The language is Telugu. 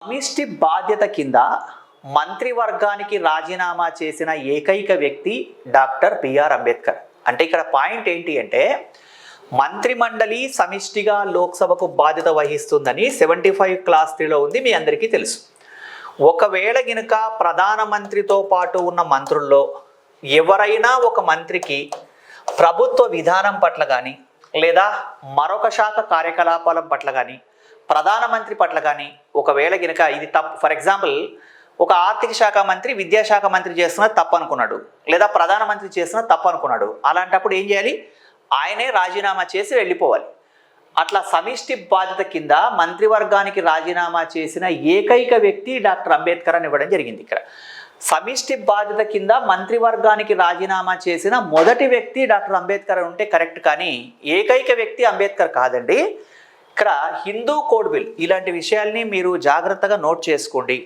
సమిష్టి బాధ్యత కింద మంత్రివర్గానికి రాజీనామా చేసిన ఏకైక వ్యక్తి డాక్టర్ బిఆర్ అంబేద్కర్. అంటే ఇక్కడ పాయింట్ ఏంటి అంటే మంత్రిమండలి సమిష్టిగా లోక్సభకు బాధ్యత వహిస్తుందని 75 క్లాస్ 3లో ఉంది, మీ అందరికీ తెలుసు. ఒకవేళ గినక ప్రధానమంత్రితో పాటు ఉన్న మంత్రుల్లో ఎవరైనా ఒక మంత్రికి ప్రభుత్వ విధానం పట్ల కానీ లేదా మరొక శాఖ కార్యకలాపాల పట్ల కానీ ప్రధానమంత్రి పట్ల కానీ ఒకవేళ గినక ఇది తప్పు, ఫర్ ఎగ్జాంపుల్ ఒక ఆర్థిక శాఖ మంత్రి విద్యాశాఖ మంత్రి చేస్తున్న తప్పు అనుకున్నాడు లేదా ప్రధానమంత్రి చేస్తున్న తప్పు అనుకున్నాడు, అలాంటప్పుడు ఏం చేయాలి? ఆయనే రాజీనామా చేసి వెళ్ళిపోవాలి. అట్లా సమిష్టి బాధ్యత కింద మంత్రివర్గానికి రాజీనామా చేసిన ఏకైక వ్యక్తి డాక్టర్ అంబేద్కర్ అని ఇవ్వడం జరిగింది. ఇక్కడ సమిష్టి బాధ్యత కింద మంత్రివర్గానికి రాజీనామా చేసిన మొదటి వ్యక్తి డాక్టర్ అంబేద్కర్ ఉంటే కరెక్ట్, కానీ ఏకైక వ్యక్తి అంబేద్కర్ కాదండి. ఇక్కడ హిందూ కోడ్ బిల్ ఇలాంటి విషయాల్ని మీరు జాగ్రత్తగా నోట్ చేసుకోండి.